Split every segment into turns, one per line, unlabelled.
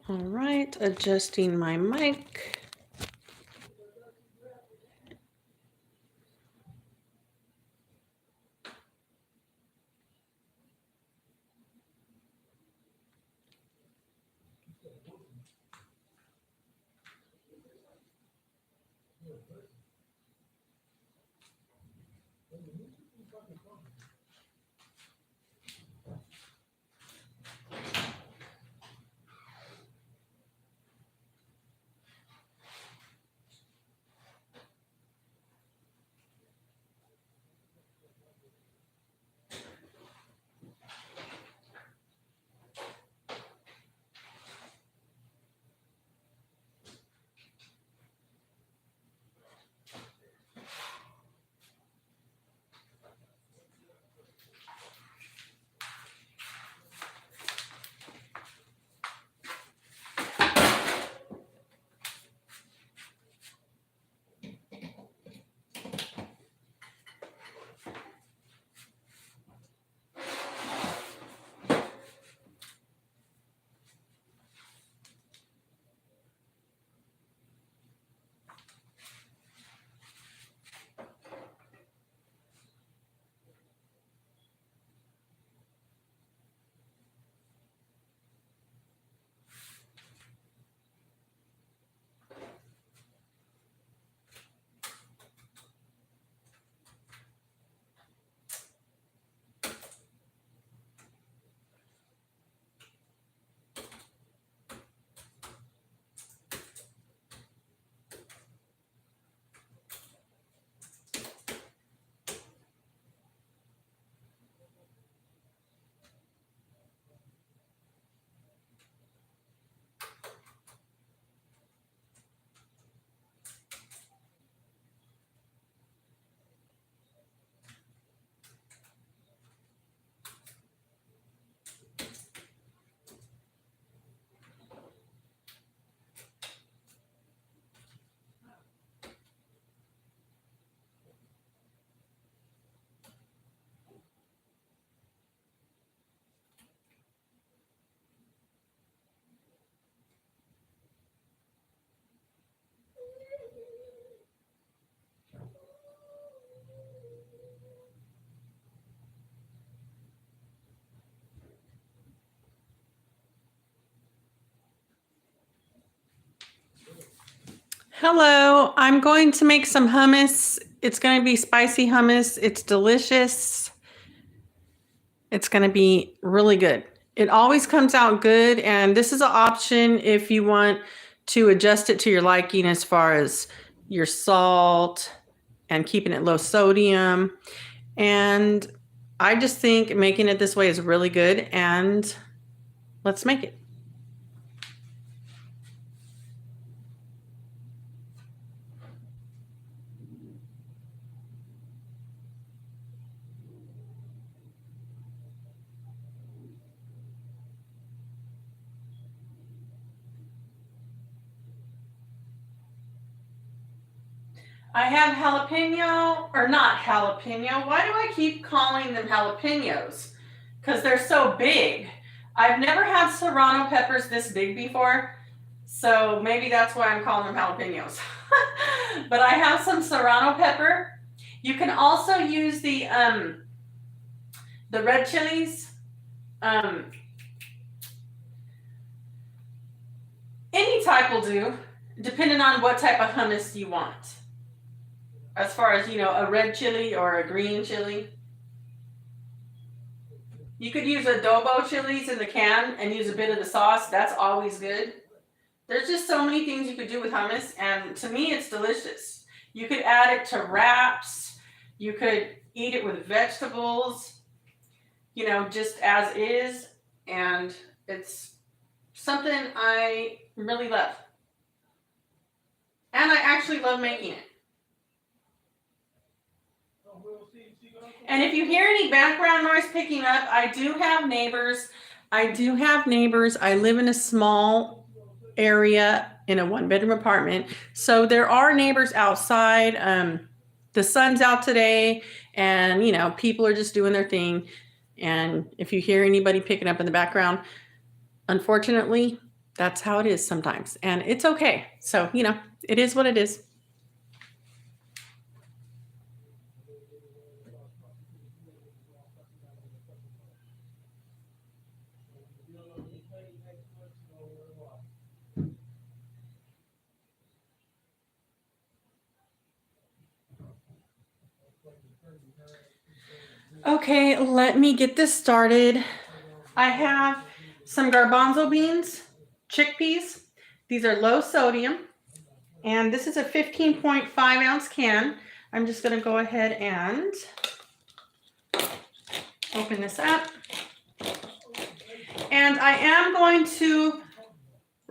All right, adjusting my mic. Hello, I'm going to make some hummus. It's going to be spicy hummus. It's delicious. It's going to be really good. It always comes out good, and this is an option if you want to adjust it to your liking as far as your salt and keeping it low sodium. And I just think making it this way is really good, and let's make it. I have jalapeno, or not jalapeno. Why do I keep calling them jalapenos? Because they're so big. I've never had serrano peppers this big before, so maybe that's why I'm calling them jalapenos. But I have some serrano pepper. You can also use the red chilies. Any type will do, depending on what type of hummus you want. As far as, a red chili or a green chili. You could use adobo chilies in the can and use a bit of the sauce. That's always good. There's just so many things you could do with hummus, and to me, it's delicious. You could add it to wraps. You could eat it with vegetables, just as is, and it's something I really love. And I actually love making it. And if you hear any background noise picking up, I do have neighbors. I live in a small area in a one-bedroom apartment. So there are neighbors outside. The sun's out today, and, people are just doing their thing. And if you hear anybody picking up in the background, unfortunately, That's how it is sometimes. And it's okay. So, you know, it is what it is. Okay, let me get this started. I have some garbanzo beans, chickpeas. These are low sodium. And this is a 15.5 ounce can. I'm just going to go ahead and open this up. And I am going to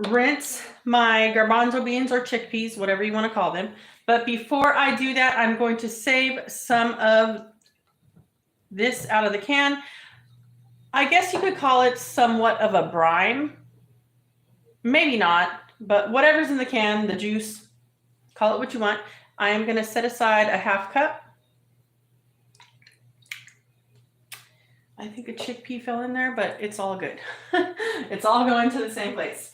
rinse my garbanzo beans or chickpeas, whatever you want to call them. But before I do that, I'm going to save some of this out of the can. I guess you could call it somewhat of a brine. Maybe not, but whatever's in the can, the juice, call it what you want. I am going to set aside a half cup. I think a chickpea fell in there, but it's all good. It's all going to the same place.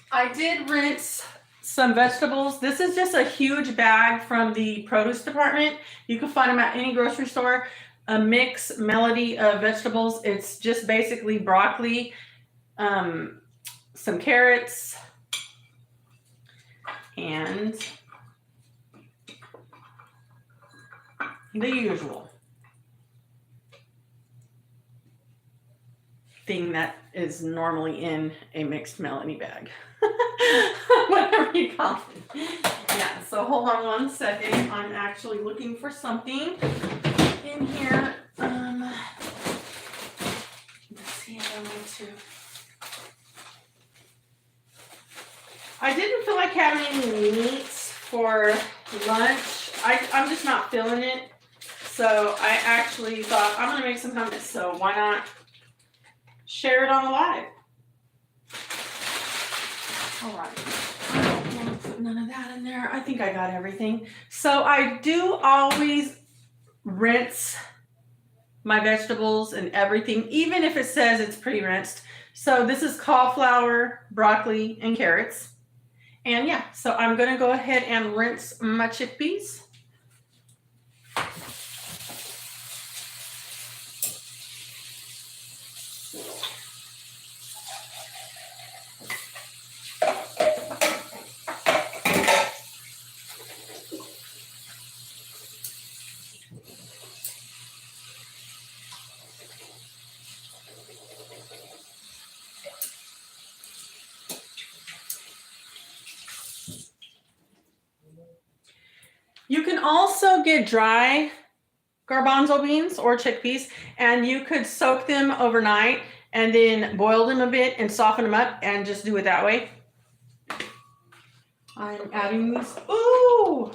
I did rinse some vegetables. This is just a huge bag from the produce department. You can find them at any grocery store. A mixed melody of vegetables. It's just basically broccoli, some carrots, and the usual thing that is normally in a mixed melody bag. Whatever you call it. Yeah, so hold on one second. I'm actually looking for something in here. Let's see if I want to. I didn't feel like having any meats for lunch. I'm just not feeling it. So I actually thought I'm gonna make some hummus. So why not share it on the live? All right. I don't want to put none of that in there. I think I got everything. So I do always rinse my vegetables and everything, even if it says it's pre-rinsed. So this is cauliflower, broccoli, and carrots. And yeah, so I'm going to go ahead and rinse my chickpeas. You can also get dry garbanzo beans or chickpeas, and you could soak them overnight and then boil them a bit and soften them up and just do it that way. I'm adding these. Ooh!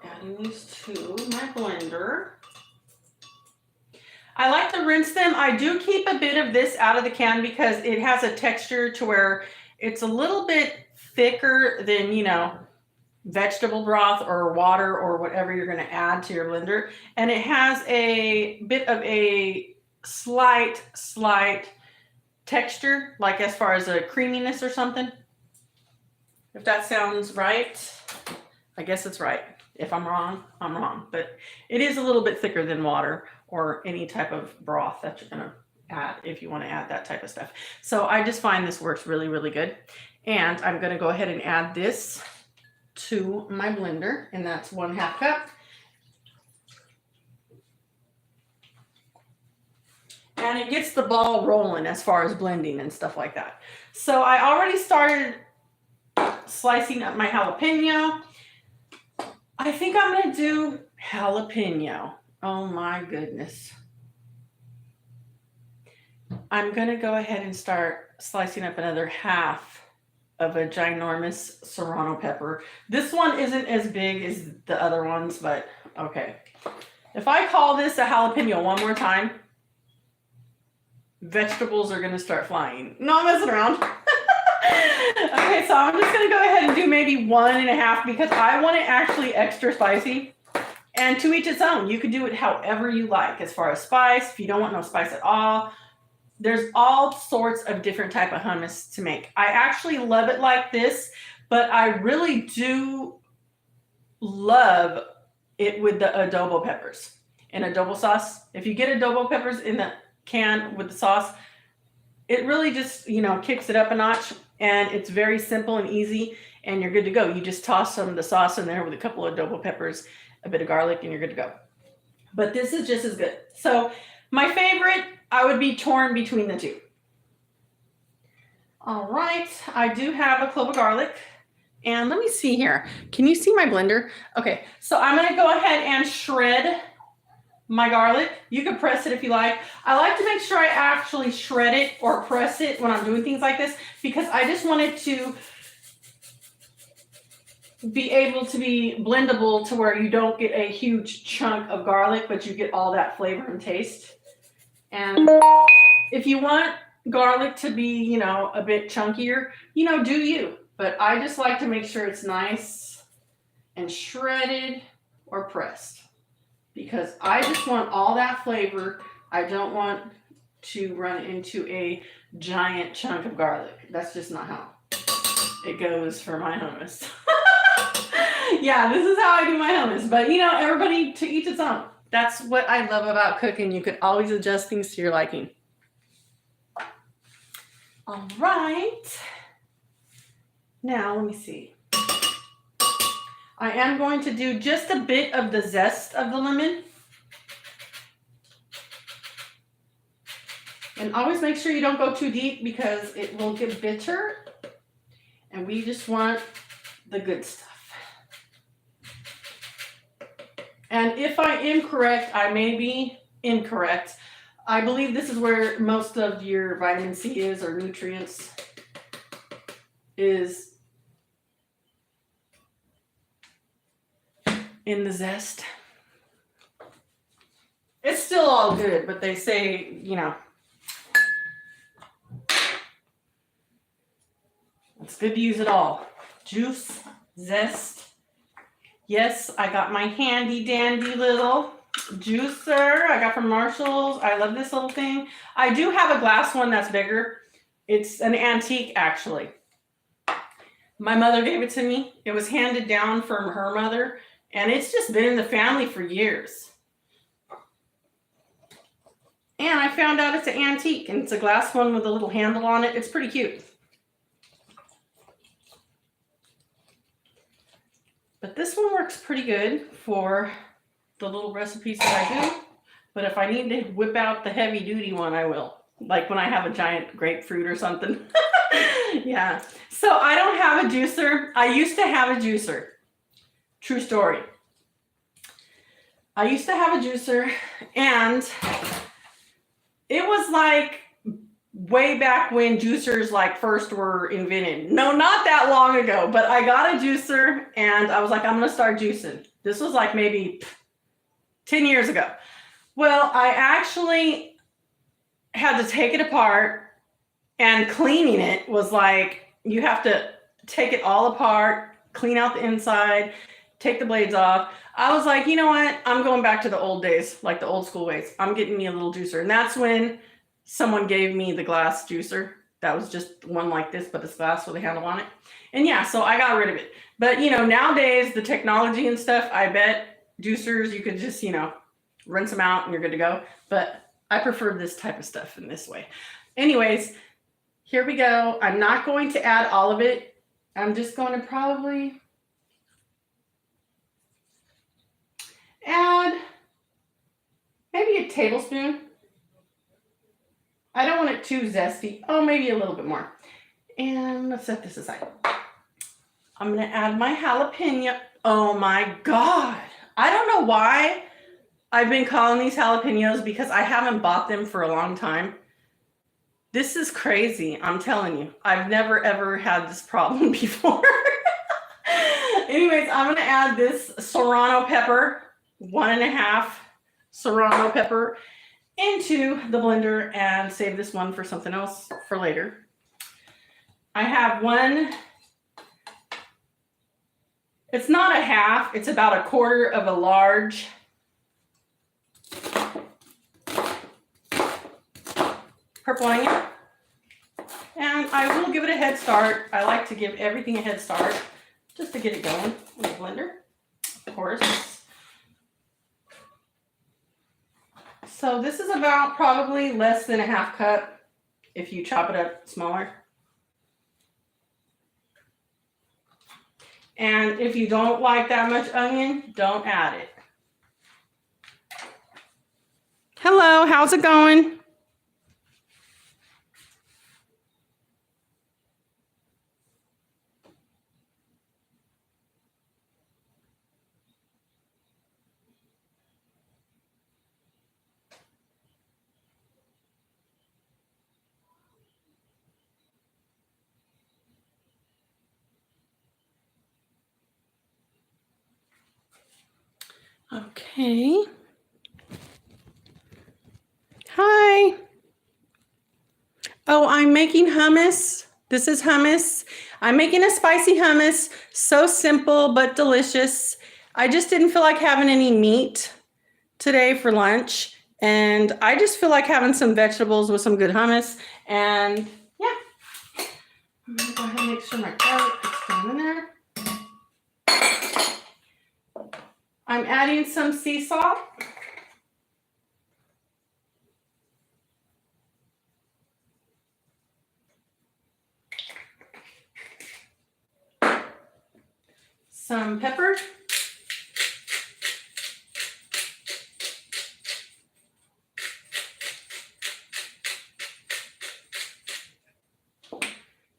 Adding these to my blender. I like to rinse them. I do keep a bit of this out of the can because it has a texture to where it's a little bit thicker than, you know, vegetable broth or water or whatever you're going to add to your blender. And it has a bit of a slight texture, like as far as a creaminess or something. If that sounds right, I guess it's right. If I'm wrong, I'm wrong. But it is a little bit thicker than water or any type of broth that you're going to add if you want to add that type of stuff. So I just find this works really, really good. And I'm going to go ahead and add this to my blender, and that's 1/2 cup. And it gets the ball rolling as far as blending and stuff like that. So I already started slicing up my jalapeno. I think I'm going to do jalapeno. Oh my goodness. I'm going to go ahead and start slicing up another half of a ginormous serrano pepper. This one isn't as big as the other ones, but okay. If I call this a jalapeno one more time, vegetables are going to start flying. No, I'm messing around. Okay, so I'm just going to go ahead and do maybe 1.5 because I want it actually extra spicy. And to each its own. You could do it however you like as far as spice. If you don't want no spice at all, There's all sorts of different type of hummus to make. I actually love it like this, but I really do love it with the adobo peppers and adobo sauce. If you get adobo peppers in the can with the sauce, it really just, kicks it up a notch, and it's very simple and easy, and you're good to go. You just toss some of the sauce in there with a couple of adobo peppers, a bit of garlic, and you're good to go. But this is just as good. So my favorite, I would be torn between the two. All right, I do have a clove of garlic. And let me see here. Can you see my blender? Okay, so I'm gonna go ahead and shred my garlic. You can press it if you like. I like to make sure I actually shred it or press it when I'm doing things like this, because I just want it to be able to be blendable to where you don't get a huge chunk of garlic, but you get all that flavor and taste. And if you want garlic to be, a bit chunkier, do you. But I just like to make sure it's nice and shredded or pressed, because I just want all that flavor. I don't want to run into a giant chunk of garlic. That's just not how it goes for my hummus. Yeah, this is how I do my hummus. But, everybody to each its own. That's what I love about cooking. You can always adjust things to your liking. All right. Now, let me see. I am going to do just a bit of the zest of the lemon. And always make sure you don't go too deep, because it will get bitter. And we just want the good stuff. And if I am correct, I may be incorrect. I believe this is where most of your vitamin C is, or nutrients is in the zest. It's still all good, but they say, it's good to use it all. Juice, zest. Yes, I got my handy dandy little juicer I got from Marshall's. I love this little thing. I do have a glass one that's bigger. It's an antique, actually. My mother gave it to me. It was handed down from her mother, and it's just been in the family for years. And I found out it's an antique, and it's a glass one with a little handle on it. It's pretty cute. But this one works pretty good for the little recipes that I do. But if I need to whip out the heavy duty one, I will. Like when I have a giant grapefruit or something. Yeah. So I don't have a juicer. I used to have a juicer. True story. I used to have a juicer, and it was like way back when juicers first were invented. No, not that long ago, but I got a juicer and I was like, I'm going to start juicing. This was maybe 10 years ago. Well, I actually had to take it apart, and cleaning it was you have to take it all apart, clean out the inside, take the blades off. I was like, you know what? I'm going back to the old days, like the old school ways. I'm getting me a little juicer. And that's when someone gave me the glass juicer. That was just one like this, but it's glass with a handle on it. And yeah, so I got rid of it. But, nowadays, the technology and stuff, I bet juicers, you could just, rinse them out and you're good to go. But I prefer this type of stuff in this way. Anyways, here we go. I'm not going to add all of it. I'm just going to probably add maybe a tablespoon. I don't want it too zesty. Oh, maybe a little bit more. And let's set this aside. I'm going to add my jalapeno. Oh my God. I don't know why I've been calling these jalapenos, because I haven't bought them for a long time. This is crazy. I'm telling you. I've never, ever had this problem before. Anyways, I'm going to add this serrano pepper, 1.5 serrano pepper, into the blender and save this one for something else for later. I have one. It's not a half, it's about 1/4 of a large purple onion. And I will give it a head start. I like to give everything a head start just to get it going in the blender, of course. So this is about probably less than a half cup if you chop it up smaller. And if you don't like that much onion, don't add it. Hello, how's it going? Okay. Hi. Oh, I'm making hummus. This is hummus. I'm making a spicy hummus. So simple but delicious. I just didn't feel like having any meat today for lunch. And I just feel like having some vegetables with some good hummus. And yeah, I'm going to go ahead and make sure my garlic is down in there. I'm adding some sea salt. Some pepper.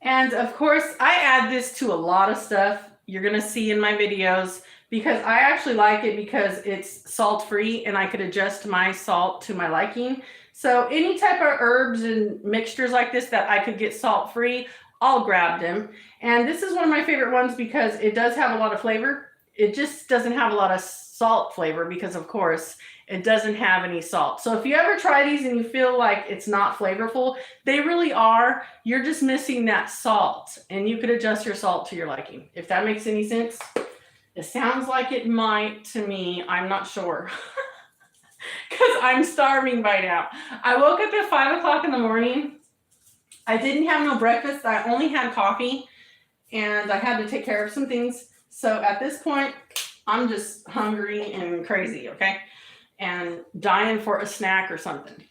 And of course, I add this to a lot of stuff you're going to see in my videos because I actually like it because it's salt-free and I could adjust my salt to my liking. So any type of herbs and mixtures like this that I could get salt-free, I'll grab them. And this is one of my favorite ones because it does have a lot of flavor. It just doesn't have a lot of salt flavor because, of course, it doesn't have any salt. So if you ever try these and you feel like it's not flavorful, they really are. You're just missing that salt, and you could adjust your salt to your liking. If that makes any sense. It sounds like it might to me. I'm not sure because I'm starving by now. I woke up at 5 o'clock in the morning. I didn't have no breakfast. I only had coffee, and I had to take care of some things. So at this point, I'm just hungry and crazy, okay? And dying for a snack or something,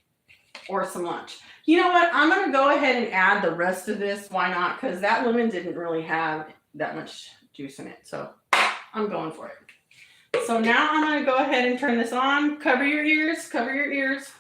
or some lunch. You know what? I'm going to go ahead and add the rest of this. Why not? Because that lemon didn't really have that much juice in it. So I'm going for it. So now I'm going to go ahead and turn this on. Cover your ears. Cover your ears.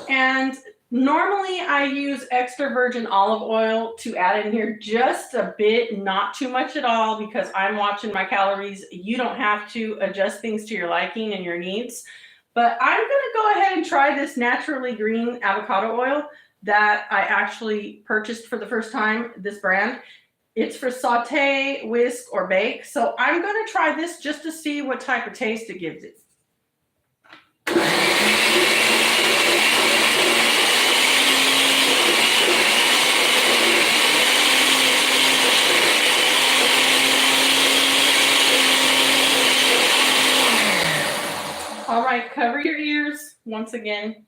And normally I use extra virgin olive oil to add in here just a bit, not too much at all, because I'm watching my calories. You don't have to adjust things to your liking and your needs. But I'm going to go ahead and try this naturally green avocado oil that I actually purchased for the first time, this brand. It's for saute, whisk, or bake. So I'm going to try this just to see what type of taste it gives it. All right, cover your ears once again.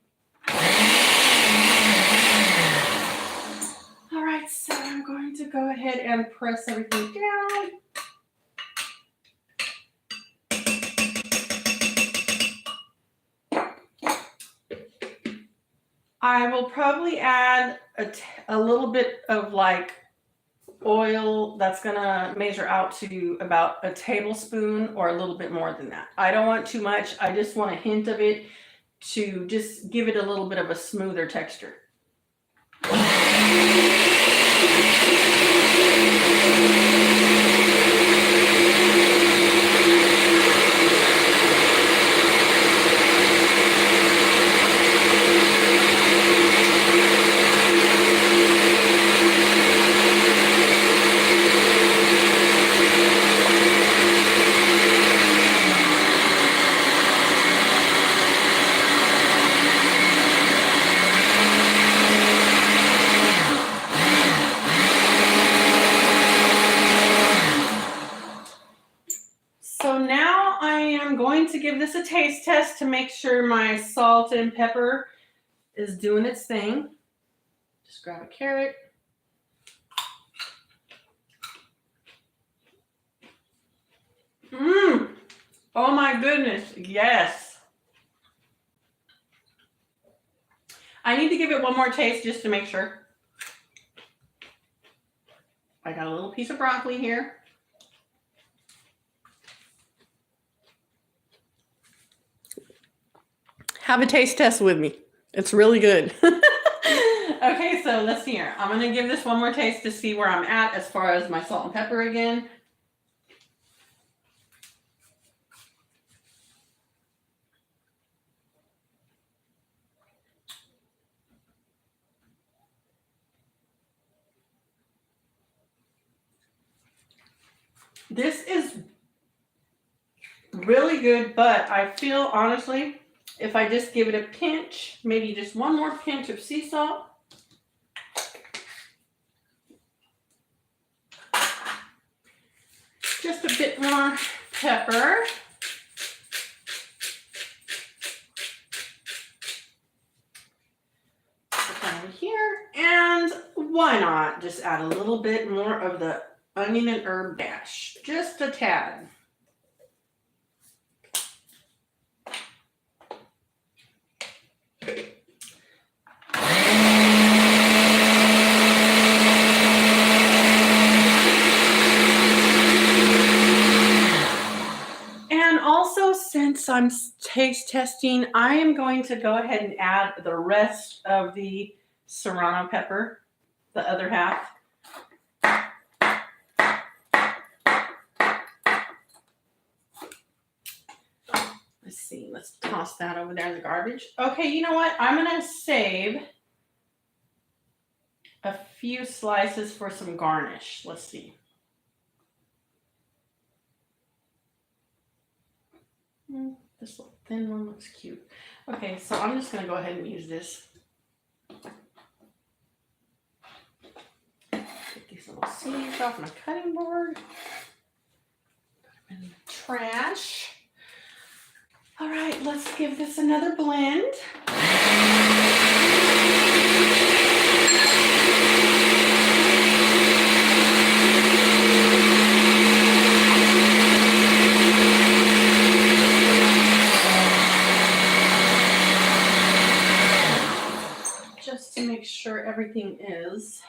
All right, so I'm going to go ahead and press everything down. I will probably add a little bit of like oil that's gonna measure out to about a tablespoon or a little bit more than that. I don't want too much. I just want a hint of it to just give it a little bit of a smoother texture. So now I am going to give this a taste test to make sure my salt and pepper is doing its thing. Just grab a carrot. Mmm. Oh my goodness. Yes. I need to give it one more taste just to make sure. I got a little piece of broccoli here. Have a taste test with me. It's really good. Okay, so let's see here. I'm going to give this one more taste to see where I'm at as far as my salt and pepper again. This is really good, but I feel honestly, if I just give it a pinch, maybe just one more pinch of sea salt. Just a bit more pepper. Put that over here. And why not just add a little bit more of the onion and herb dash, just a tad. And also, since I'm taste testing, I am going to go ahead and add the rest of the serrano pepper, the other half. Let's see, let's toss that over there in the garbage. Okay, you know what? I'm going to save a few slices for some garnish. Let's see. This little thin one looks cute. Okay, so I'm just going to go ahead and use this. Get these little seeds off my cutting board. Put them in the trash. All right, let's give this another blend. Just to make sure everything is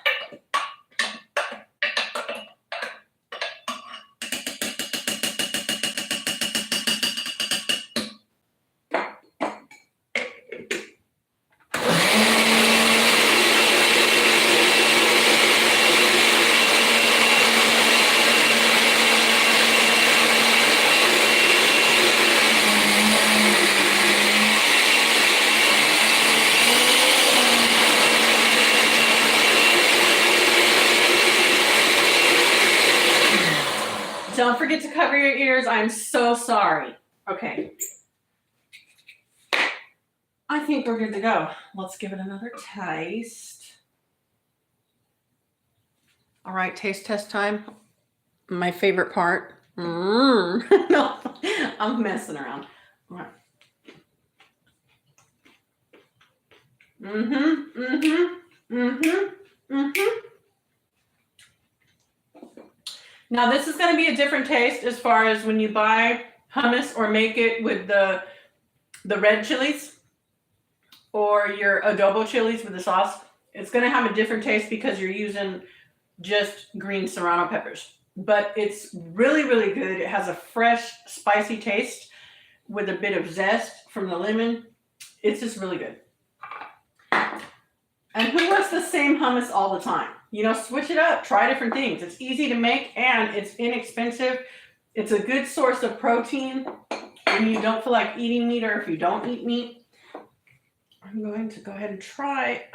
Don't forget to cover your ears. I'm so sorry. Okay. I think we're good to go. Let's give it another taste. All right, taste test time. My favorite part. No, I'm messing around. All right. Now this is going to be a different taste as far as when you buy hummus or make it with the red chilies or your adobo chilies with the sauce. It's going to have a different taste because you're using just green serrano peppers. But it's really, really good. It has a fresh, spicy taste with a bit of zest from the lemon. It's just really good. And who wants the same hummus all the time? You know, switch it up. Try different things. It's easy to make and it's inexpensive. It's a good source of protein when you don't feel like eating meat or if you don't eat meat. I'm going to go ahead and try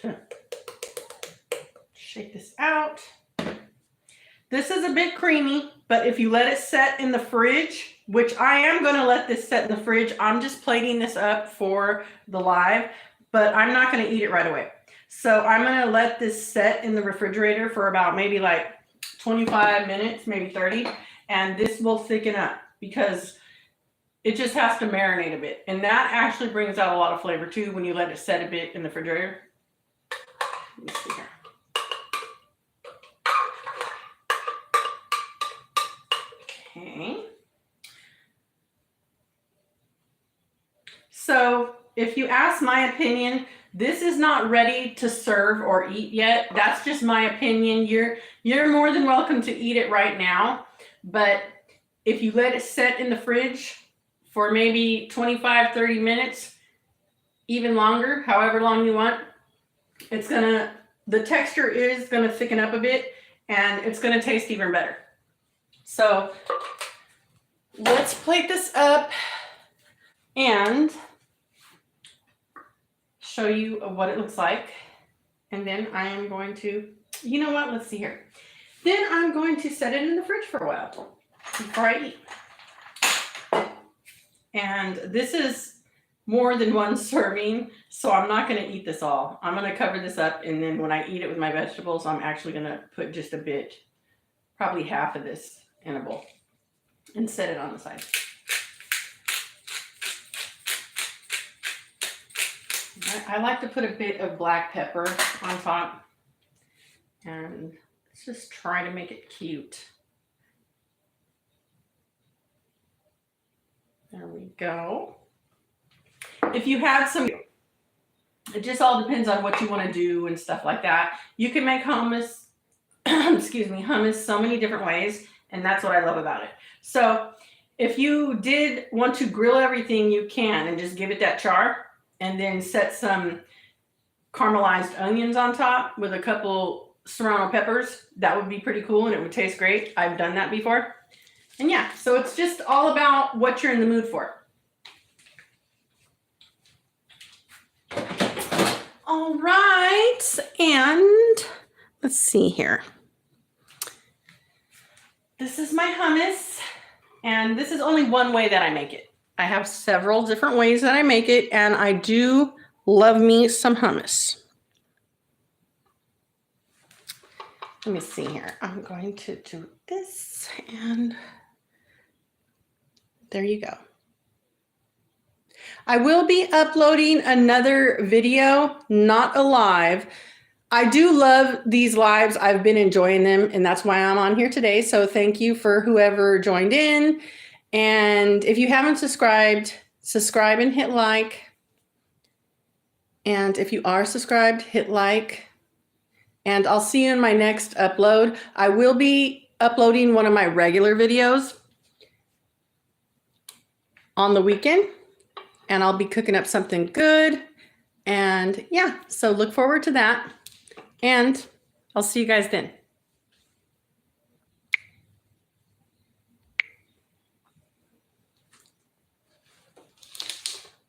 to shake this out. This is a bit creamy, but if you let it set in the fridge, which I am going to let this set in the fridge, I'm just plating this up for the live, but I'm not going to eat it right away. So I'm going to let this set in the refrigerator for about maybe like 25 minutes, maybe 30. and this will thicken up because it just has to marinate a bit. And that actually brings out a lot of flavor too when you let it set a bit in the refrigerator. Let me see here. Okay. So if you ask my opinion, this is not ready to serve or eat yet. That's just my opinion. You're more than welcome to eat it right now. But if you let it set in the fridge for maybe 25, 30 minutes, even longer, however long you want, the texture is gonna thicken up a bit and it's gonna taste even better. So let's plate this up and show you what it looks like. And then I am going to, you know what, let's see here. Then I'm going to set it in the fridge for a while before I eat. And this is more than one serving, so I'm not going to eat this all. I'm going to cover this up, and then when I eat it with my vegetables, I'm actually going to put just a bit, probably half of this in a bowl, and set it on the side. I like to put a bit of black pepper on top, and let's just try to make it cute. There we go. If you had some, it just all depends on what you want to do and stuff like that. You can make hummus, excuse me, hummus so many different ways, and that's what I love about it. So if you did want to grill everything, you can, and just give it that char, and then set some caramelized onions on top with a couple serrano peppers. That would be pretty cool, and it would taste great. I've done that before. And yeah, so it's just all about what you're in the mood for. All right, and let's see here. This is my hummus, and this is only one way that I make it. I have several different ways that I make it, and I do love me some hummus. Let me see here. I'm going to do this, and there you go. I will be uploading another video, not a live. I do love these lives. I've been enjoying them, and that's why I'm on here today. So thank you for whoever joined in. And if you haven't subscribed, subscribe and hit like. And if you are subscribed, hit like. And I'll see you in my next upload. I will be uploading one of my regular videos on the weekend, and I'll be cooking up something good. And yeah, so look forward to that. And I'll see you guys then.